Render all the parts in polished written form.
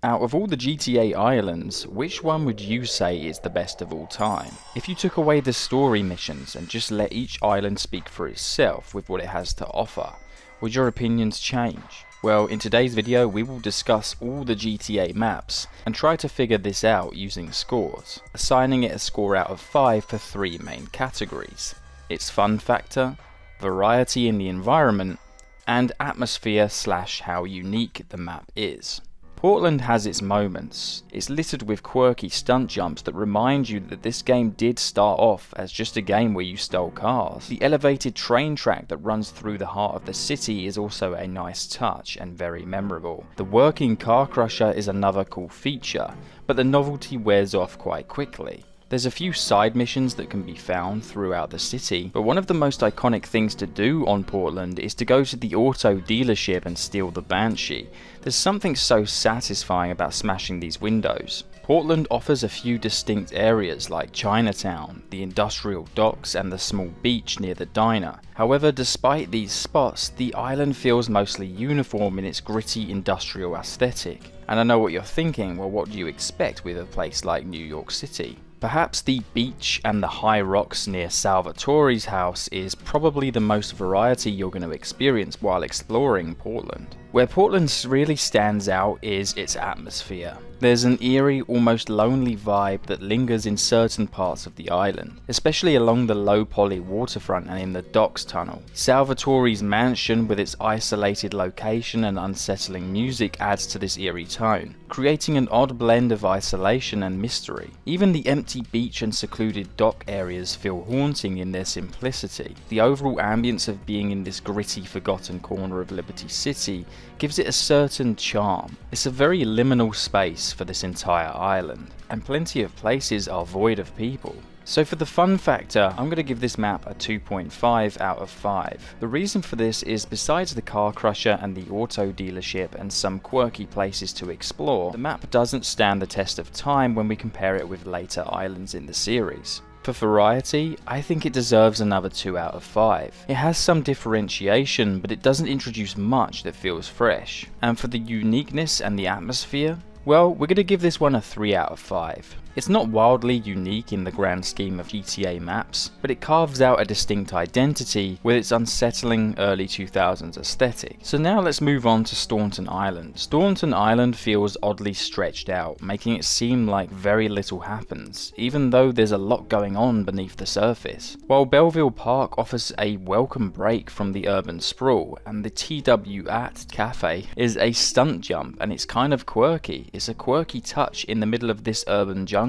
Out of all the GTA islands, which one would you say is the best of all time? If you took away the story missions and just let each island speak for itself with what it has to offer, would your opinions change? Well, in today's video we will discuss all the GTA maps and try to figure this out using scores, assigning it a score out of 5 for 3 main categories: its fun factor, variety in the environment, and atmosphere / how unique the map is. Portland has its moments. It's littered with quirky stunt jumps that remind you that this game did start off as just a game where you stole cars. The elevated train track that runs through the heart of the city is also a nice touch and very memorable. The working car crusher is another cool feature, but the novelty wears off quite quickly. There's a few side missions that can be found throughout the city, but one of the most iconic things to do on Portland is to go to the auto dealership and steal the Banshee. There's something so satisfying about smashing these windows. Portland offers a few distinct areas like Chinatown, the industrial docks, and the small beach near the diner. However, despite these spots, the island feels mostly uniform in its gritty industrial aesthetic. And I know what you're thinking, well, what do you expect with a place like New York City? Perhaps the beach and the high rocks near Salvatore's house is probably the most variety you're going to experience while exploring Portland. Where Portland really stands out is its atmosphere. There's an eerie, almost lonely vibe that lingers in certain parts of the island, especially along the low poly waterfront and in the docks tunnel. Salvatore's mansion with its isolated location and unsettling music adds to this eerie tone, creating an odd blend of isolation and mystery. Even the empty beach and secluded dock areas feel haunting in their simplicity. The overall ambience of being in this gritty, forgotten corner of Liberty City gives it a certain charm. It's a very liminal space for this entire island, and plenty of places are void of people. So for the fun factor, I'm going to give this map a 2.5 out of 5. The reason for this is, besides the car crusher and the auto dealership and some quirky places to explore, the map doesn't stand the test of time when we compare it with later islands in the series. For variety, I think it deserves another 2 out of 5. It has some differentiation, but it doesn't introduce much that feels fresh. And for the uniqueness and the atmosphere, well, we're going to give this one a 3 out of 5. It's not wildly unique in the grand scheme of GTA maps, but it carves out a distinct identity with its unsettling early 2000s aesthetic. So now let's move on to Staunton Island. Staunton Island feels oddly stretched out, making it seem like very little happens, even though there's a lot going on beneath the surface. While Belleville Park offers a welcome break from the urban sprawl, and the TW at Cafe is a stunt jump, and it's kind of quirky. It's a quirky touch in the middle of this urban jungle.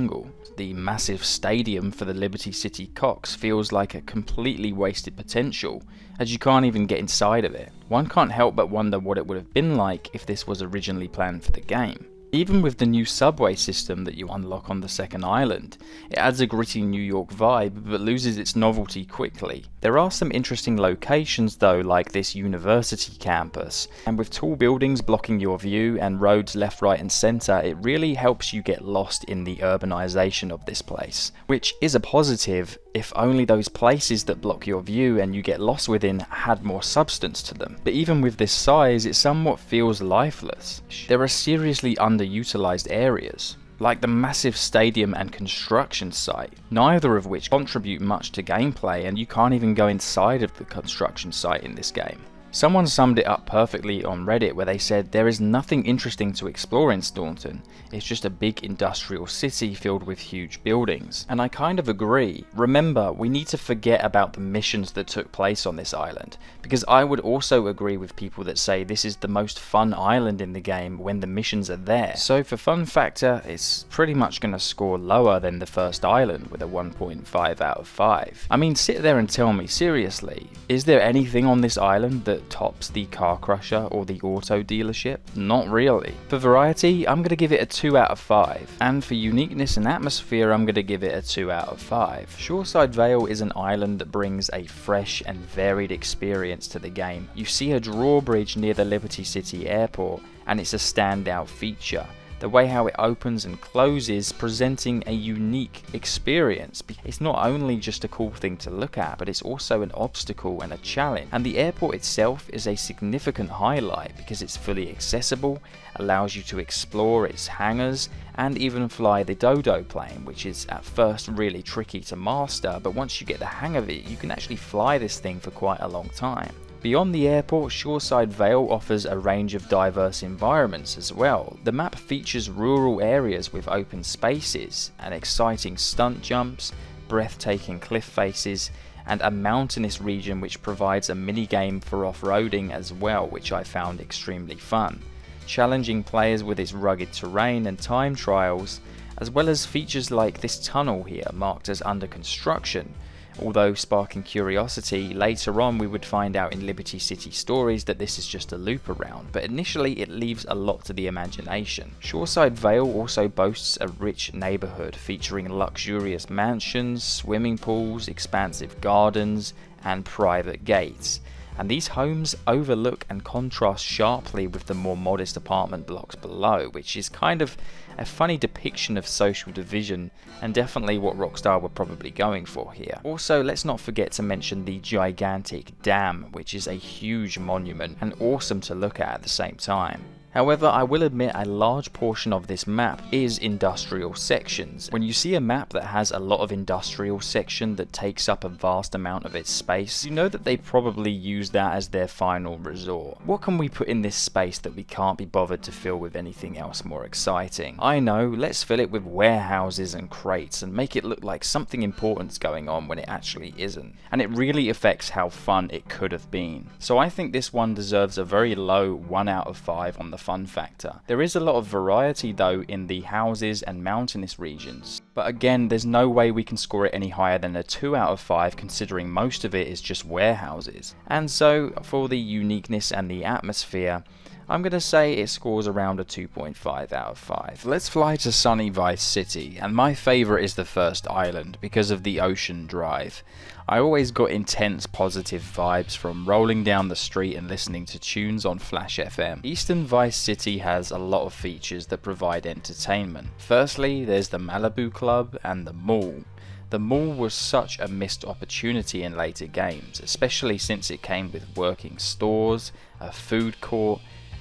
The massive stadium for the Liberty City Cox feels like a completely wasted potential, as you can't even get inside of it. One can't help but wonder what it would have been like if this was originally planned for the game. Even with the new subway system that you unlock on the second island, it adds a gritty New York vibe but loses its novelty quickly. There are some interesting locations though, like this university campus, and with tall buildings blocking your view and roads left, right and centre, it really helps you get lost in the urbanization of this place, which is a positive if only those places that block your view and you get lost within had more substance to them. But even with this size, it somewhat feels lifeless. There are seriously underutilized areas, like the massive stadium and construction site, neither of which contribute much to gameplay, and you can't even go inside of the construction site in this game. Someone summed it up perfectly on Reddit where they said there is nothing interesting to explore in Staunton, it's just a big industrial city filled with huge buildings. And I kind of agree. Remember, we need to forget about the missions that took place on this island, because I would also agree with people that say this is the most fun island in the game when the missions are there. So for fun factor, it's pretty much going to score lower than the first island with a 1.5 out of 5. I mean, sit there and tell me, seriously, is there anything on this island that tops the car crusher or the auto dealership? Not really. For variety, I'm going to give it a 2 out of 5. And for uniqueness and atmosphere, I'm going to give it a 2 out of 5. Shoreside Vale is an island that brings a fresh and varied experience to the game. You see a drawbridge near the Liberty City Airport, and it's a standout feature. The way how it opens and closes, presenting a unique experience. It's not only just a cool thing to look at, but it's also an obstacle and a challenge. And the airport itself is a significant highlight because it's fully accessible, allows you to explore its hangars, and even fly the dodo plane, which is at first really tricky to master, but once you get the hang of it, you can actually fly this thing for quite a long time. Beyond the airport, Shoreside Vale offers a range of diverse environments as well. The map features rural areas with open spaces, and exciting stunt jumps, breathtaking cliff faces, and a mountainous region which provides a mini-game for off-roading as well, which I found extremely fun, challenging players with its rugged terrain and time trials, as well as features like this tunnel here marked as under construction. Although sparking curiosity, later on we would find out in Liberty City Stories that this is just a loop around, but initially it leaves a lot to the imagination. Shoreside Vale also boasts a rich neighbourhood featuring luxurious mansions, swimming pools, expansive gardens, and private gates. And these homes overlook and contrast sharply with the more modest apartment blocks below, which is kind of a funny depiction of social division and definitely what Rockstar were probably going for here. Also, let's not forget to mention the gigantic dam, which is a huge monument and awesome to look at the same time. However, I will admit a large portion of this map is industrial sections. When you see a map that has a lot of industrial section that takes up a vast amount of its space, you know that they probably use that as their final resort. What can we put in this space that we can't be bothered to fill with anything else more exciting? I know, let's fill it with warehouses and crates and make it look like something important's going on when it actually isn't. And it really affects how fun it could have been. So I think this one deserves a very low 1 out of 5 on the fun factor. There is a lot of variety though in the houses and mountainous regions, but again there's no way we can score it any higher than a 2 out of 5 considering most of it is just warehouses. And so for the uniqueness and the atmosphere, I'm going to say it scores around a 2.5 out of 5. Let's fly to sunny Vice City, and my favourite is the first island because of the ocean drive. I always got intense positive vibes from rolling down the street and listening to tunes on Flash FM. Eastern Vice City has a lot of features that provide entertainment. Firstly, there's the Malibu Club and the mall. The mall was such a missed opportunity in later games, especially since it came with working stores, a food court,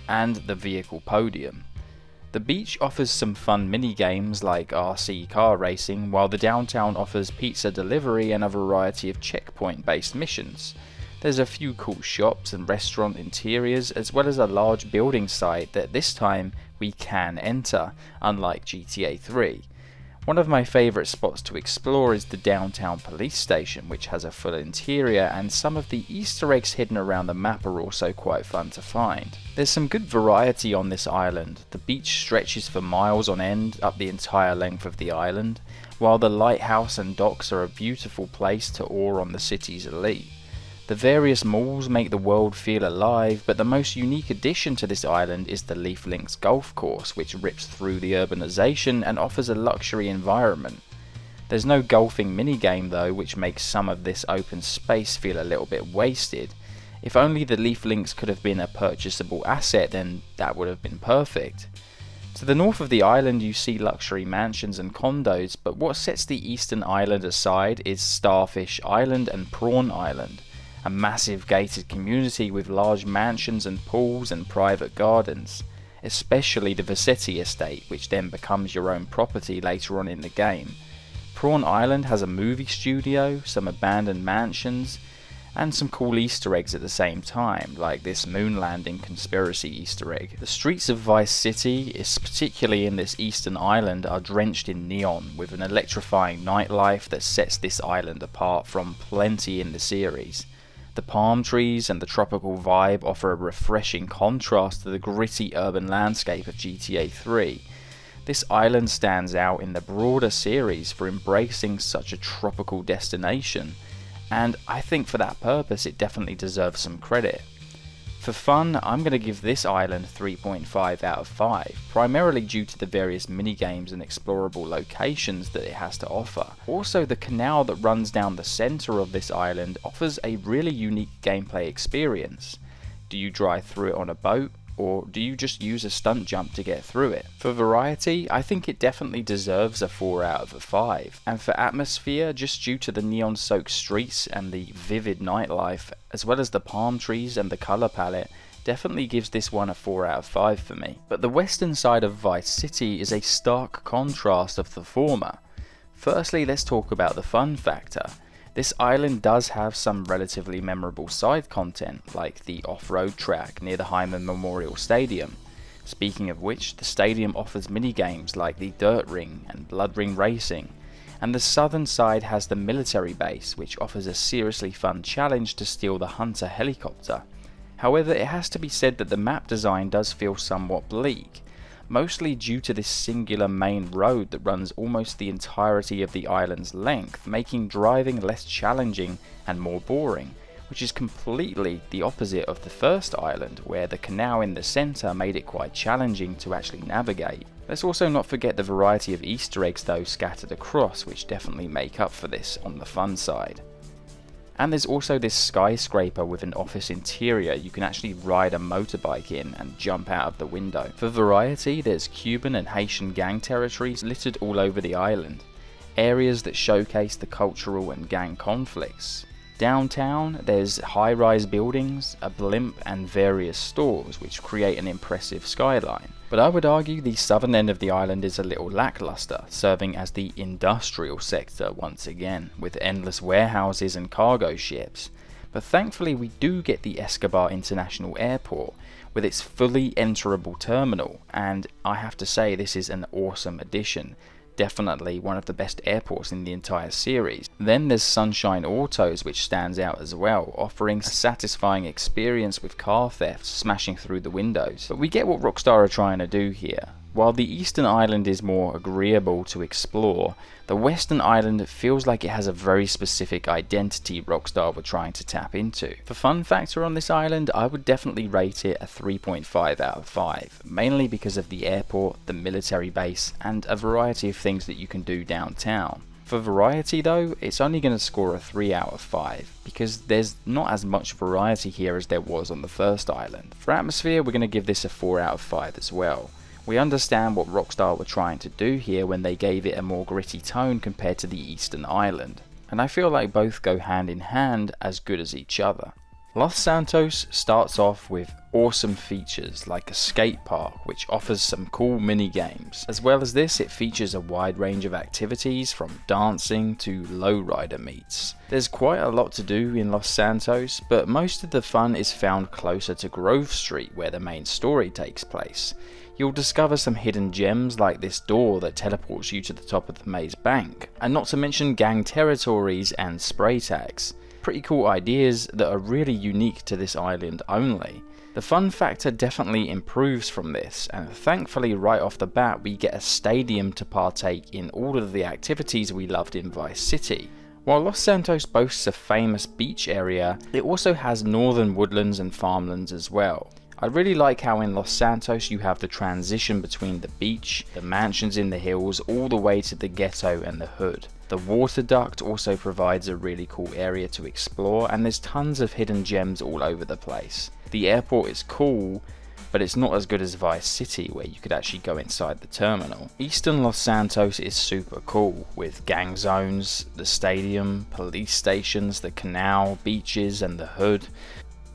and the vehicle podium. The beach offers some fun mini-games like RC car racing, while the downtown offers pizza delivery and a variety of checkpoint-based missions. There's a few cool shops and restaurant interiors, as well as a large building site that this time we can enter, unlike GTA 3. One of my favourite spots to explore is the downtown police station, which has a full interior, and some of the Easter eggs hidden around the map are also quite fun to find. There's some good variety on this island. The beach stretches for miles on end up the entire length of the island, while the lighthouse and docks are a beautiful place to oar on the city's elite. The various malls make the world feel alive, but the most unique addition to this island is the Leaf Links golf course, which rips through the urbanization and offers a luxury environment. There's no golfing minigame though, which makes some of this open space feel a little bit wasted. If only the Leaf Links could have been a purchasable asset, then that would have been perfect. To the north of the island you see luxury mansions and condos, but what sets the eastern island aside is Starfish Island and Prawn Island. A massive gated community with large mansions and pools and private gardens, especially the Vassetti estate, which then becomes your own property later on in the game. Prawn Island has a movie studio, some abandoned mansions, and some cool Easter eggs at the same time, like this moon landing conspiracy Easter egg. The streets of Vice City, particularly in this eastern island, are drenched in neon, with an electrifying nightlife that sets this island apart from plenty in the series. The palm trees and the tropical vibe offer a refreshing contrast to the gritty urban landscape of GTA 3. This island stands out in the broader series for embracing such a tropical destination, and I think for that purpose it definitely deserves some credit. For fun, I'm going to give this island 3.5 out of 5, primarily due to the various minigames and explorable locations that it has to offer. Also, the canal that runs down the centre of this island offers a really unique gameplay experience. Do you drive through it on a boat? or do you just use a stunt jump to get through it? For variety, I think it definitely deserves a 4 out of a 5, and for atmosphere, just due to the neon-soaked streets and the vivid nightlife, as well as the palm trees and the colour palette, definitely gives this one a 4 out of 5 for me. But the western side of Vice City is a stark contrast of the former. Firstly, let's talk about the fun factor. This island does have some relatively memorable side content, like the off-road track near the Hyman Memorial Stadium. Speaking of which, the stadium offers minigames like the Dirt Ring and Blood Ring Racing, and the southern side has the military base, which offers a seriously fun challenge to steal the Hunter helicopter. However, it has to be said that the map design does feel somewhat bleak, mostly due to this singular main road that runs almost the entirety of the island's length, making driving less challenging and more boring, which is completely the opposite of the first island, where the canal in the centre made it quite challenging to actually navigate. Let's also not forget the variety of Easter eggs though scattered across, which definitely make up for this on the fun side. And there's also this skyscraper with an office interior you can actually ride a motorbike in and jump out of the window. For variety, there's Cuban and Haitian gang territories littered all over the island, areas that showcase the cultural and gang conflicts. Downtown, there's high-rise buildings, a blimp and various stores which create an impressive skyline. But I would argue the southern end of the island is a little lackluster, serving as the industrial sector once again, with endless warehouses and cargo ships. But thankfully we do get the Escobar International Airport, with its fully enterable terminal, and I have to say this is an awesome addition. Definitely one of the best airports in the entire series. Then there's Sunshine Autos, which stands out as well, offering a satisfying experience with car thefts smashing through the windows. But we get what Rockstar are trying to do here. While the eastern island is more agreeable to explore, the western island feels like it has a very specific identity Rockstar were trying to tap into. For fun factor on this island, I would definitely rate it a 3.5 out of 5, mainly because of the airport, the military base, and a variety of things that you can do downtown. For variety though, it's only going to score a 3 out of 5, because there's not as much variety here as there was on the first island. For atmosphere, we're going to give this a 4 out of 5 as well. We understand what Rockstar were trying to do here when they gave it a more gritty tone compared to the Eastern Island, and I feel like both go hand in hand as good as each other. Los Santos starts off with awesome features like a skate park which offers some cool mini games. As well as this, it features a wide range of activities from dancing to lowrider meets. There's quite a lot to do in Los Santos, but most of the fun is found closer to Grove Street where the main story takes place. You'll discover some hidden gems like this door that teleports you to the top of the maze bank, and not to mention gang territories and spray tags. Pretty cool ideas that are really unique to this island only. The fun factor definitely improves from this, and thankfully right off the bat we get a stadium to partake in all of the activities we loved in Vice City. While Los Santos boasts a famous beach area, it also has northern woodlands and farmlands as well. I really like how in Los Santos you have the transition between the beach, the mansions in the hills, all the way to the ghetto and the hood. The water duct also provides a really cool area to explore, and there's tons of hidden gems all over the place. The airport is cool, but it's not as good as Vice City where you could actually go inside the terminal. Eastern Los Santos is super cool, with gang zones, the stadium, police stations, the canal, beaches and the hood.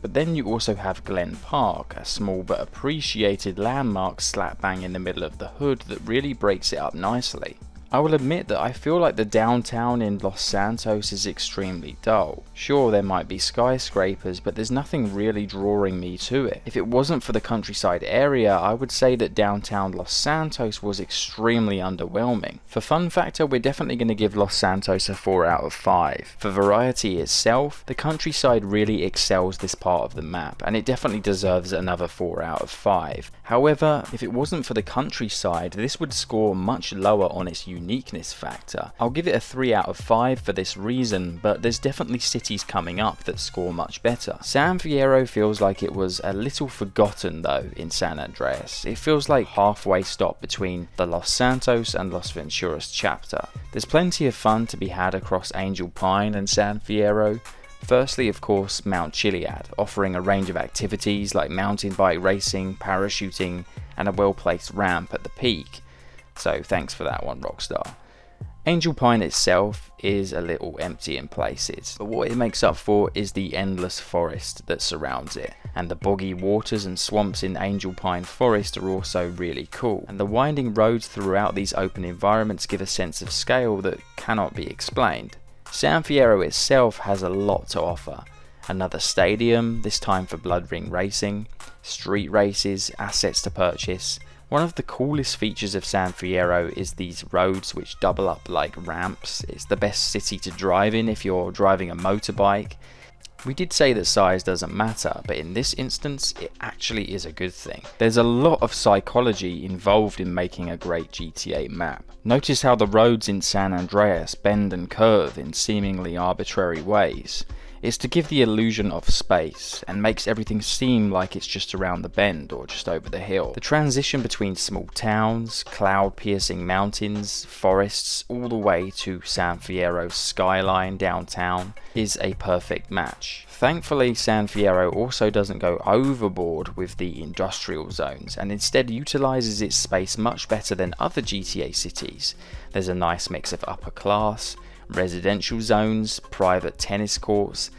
But then you also have Glen Park, a small but appreciated landmark slap bang in the middle of the hood that really breaks it up nicely. I will admit that I feel like the downtown in Los Santos is extremely dull. Sure, there might be skyscrapers, but there's nothing really drawing me to it. If it wasn't for the countryside area, I would say that downtown Los Santos was extremely underwhelming. For fun factor, we're definitely going to give Los Santos a 4 out of 5. For variety itself, the countryside really excels this part of the map, and it definitely deserves another 4 out of 5. However, if it wasn't for the countryside, this would score much lower on its uniqueness factor. I'll give it a 3 out of 5 for this reason, but there's definitely cities coming up that score much better. San Fierro feels like it was a little forgotten though in San Andreas. It feels like halfway stop between the Los Santos and Las Venturas chapter. There's plenty of fun to be had across Angel Pine and San Fierro, Firstly, of course, Mount Chiliad, offering a range of activities like mountain bike racing, parachuting, and a well-placed ramp at the peak. So thanks for that one, Rockstar. Angel Pine itself is a little empty in places, but what it makes up for is the endless forest that surrounds it, and the boggy waters and swamps in Angel Pine Forest are also really cool, and the winding roads throughout these open environments give a sense of scale that cannot be explained. San Fierro itself has a lot to offer. Another stadium, this time for Blood Ring racing, street races, assets to purchase. One of the coolest features of San Fierro is these roads which double up like ramps. It's the best city to drive in if you're driving a motorbike. We did say that size doesn't matter, but in this instance it actually is a good thing. There's a lot of psychology involved in making a great GTA map. Notice how the roads in San Andreas bend and curve in seemingly arbitrary ways. It's to give the illusion of space, and makes everything seem like it's just around the bend or just over the hill. The transition between small towns, cloud-piercing mountains, forests, all the way to San Fierro's skyline downtown is a perfect match. Thankfully, San Fierro also doesn't go overboard with the industrial zones, and instead utilises its space much better than other GTA cities. There's a nice mix of upper class, residential zones, private tennis courts,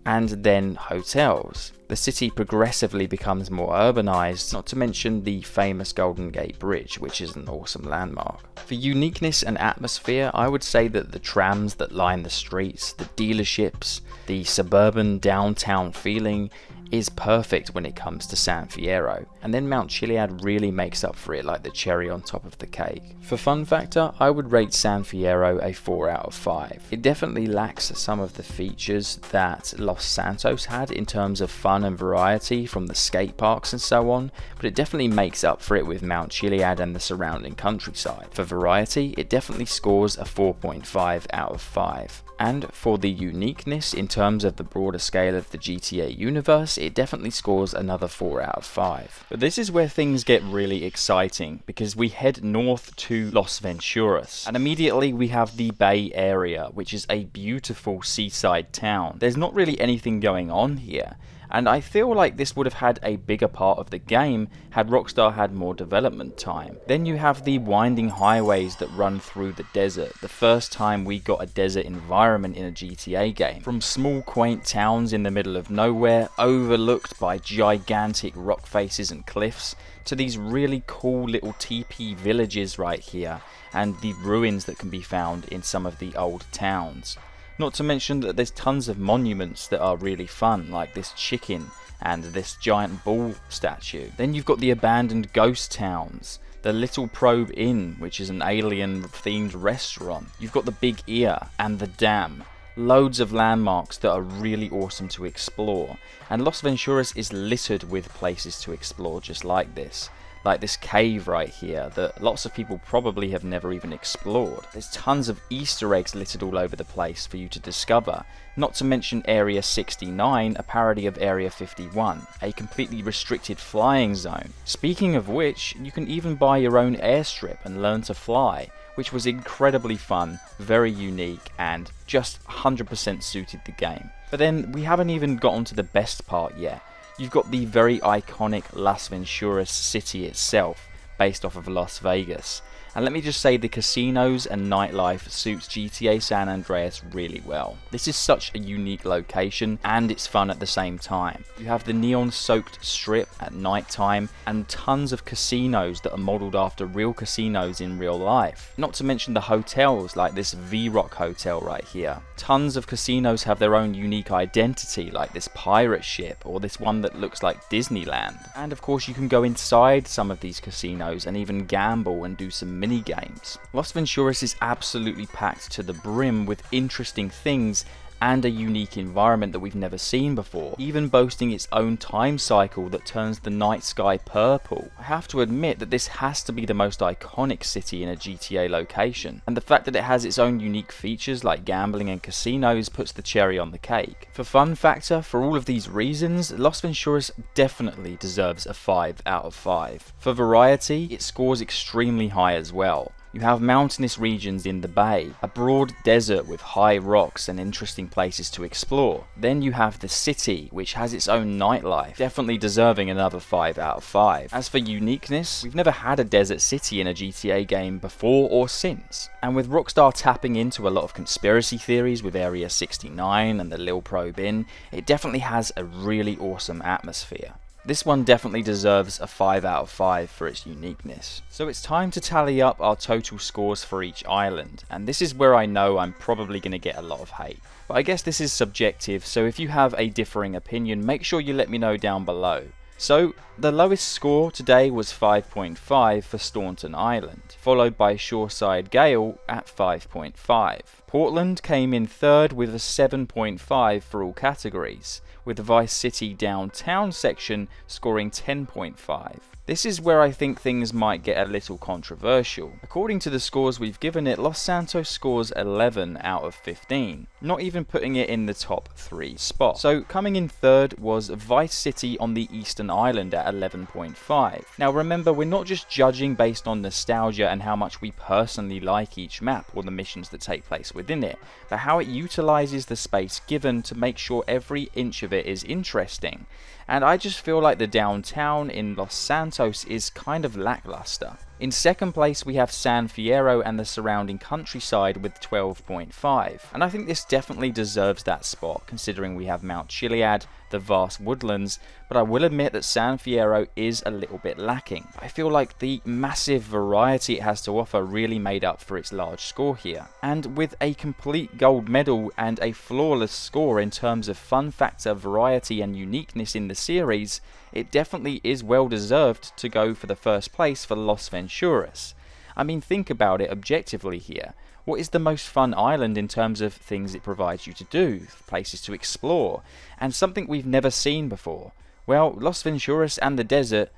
and then hotels. The city progressively becomes more urbanized, not to mention the famous Golden Gate Bridge, which is an awesome landmark. For uniqueness and atmosphere, I would say that the trams that line the streets, the dealerships, the suburban downtown feeling is perfect when it comes to San Fierro, and then Mount Chiliad really makes up for it like the cherry on top of the cake. For fun factor, I would rate San Fierro a 4 out of 5. It definitely lacks some of the features that Los Santos had in terms of fun and variety from the skate parks and so on, but it definitely makes up for it with Mount Chiliad and the surrounding countryside. For variety, it definitely scores a 4.5 out of 5. And for the uniqueness in terms of the broader scale of the GTA universe, it definitely scores another 4 out of 5. But this is where things get really exciting, because we head north to Las Venturas, and immediately we have the Bay Area, which is a beautiful seaside town. There's not really anything going on here, and I feel like this would have had a bigger part of the game had Rockstar had more development time. Then you have the winding highways that run through the desert, the first time we got a desert environment in a GTA game. From small quaint towns in the middle of nowhere, overlooked by gigantic rock faces and cliffs, to these really cool little teepee villages right here, and the ruins that can be found in some of the old towns. Not to mention that there's tons of monuments that are really fun, like this chicken and this giant bull statue. Then you've got the abandoned ghost towns, the Little Probe Inn, which is an alien themed restaurant. You've got the Big Ear and the Dam. Loads of landmarks that are really awesome to explore, and Las Venturas is littered with places to explore just like this. Like this cave right here that lots of people probably have never even explored. There's tons of Easter eggs littered all over the place for you to discover, not to mention Area 69, a parody of Area 51, a completely restricted flying zone. Speaking of which, you can even buy your own airstrip and learn to fly, which was incredibly fun, very unique, and just 100% suited the game. But then we haven't even gotten to the best part yet. You've got the very iconic Las Venturas city itself, based off of Las Vegas. And let me just say, the casinos and nightlife suits GTA San Andreas really well. This is such a unique location, and it's fun at the same time. You have the neon-soaked strip at night time, and tons of casinos that are modelled after real casinos in real life. Not to mention the hotels, like this V-Rock hotel right here. Tons of casinos have their own unique identity, like this pirate ship, or this one that looks like Disneyland. And of course you can go inside some of these casinos and even gamble and do some mini games. Las Venturas is absolutely packed to the brim with interesting things and a unique environment that we've never seen before, even boasting its own time cycle that turns the night sky purple. I have to admit that this has to be the most iconic city in a GTA location, and the fact that it has its own unique features like gambling and casinos puts the cherry on the cake. For fun factor, for all of these reasons, Las Venturas definitely deserves a 5 out of 5. For variety, it scores extremely high as well. You have mountainous regions in the bay, a broad desert with high rocks and interesting places to explore. Then you have the city, which has its own nightlife, definitely deserving another 5 out of 5. As for uniqueness, we've never had a desert city in a GTA game before or since. And with Rockstar tapping into a lot of conspiracy theories with Area 69 and the Lil Probe Inn, it definitely has a really awesome atmosphere. This one definitely deserves a 5 out of 5 for its uniqueness. So it's time to tally up our total scores for each island, and this is where I know I'm probably going to get a lot of hate. But I guess this is subjective, so if you have a differing opinion, make sure you let me know down below. So, the lowest score today was 5.5 for Staunton Island, followed by Shoreside Vale at 5.5. Portland came in third with a 7.5 for all categories, with the Vice City downtown section scoring 10.5. This is where I think things might get a little controversial. According to the scores we've given it, Los Santos scores 11 out of 15, not even putting it in the top 3 spot. So coming in third was Vice City on the Eastern Island at 11.5. Now remember, we're not just judging based on nostalgia and how much we personally like each map or the missions that take place within it, but how it utilizes the space given to make sure every inch of it is interesting. And I just feel like the downtown in Los Santos is kind of lackluster. In second place we have San Fierro and the surrounding countryside with 12.5, and I think this definitely deserves that spot considering we have Mount Chiliad, the vast woodlands, but I will admit that San Fierro is a little bit lacking. I feel like the massive variety it has to offer really made up for its large score here, and with a complete gold medal and a flawless score in terms of fun factor, variety and uniqueness in the series, it definitely is well deserved to go for the first place for Las Venturas. I mean, think about it objectively here. What is the most fun island in terms of things it provides you to do, places to explore, and something we've never seen before? Well, Las Venturas and the desert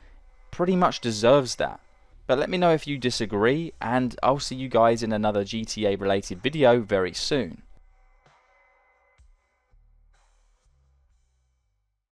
pretty much deserves that. But let me know if you disagree, and I'll see you guys in another GTA related video very soon.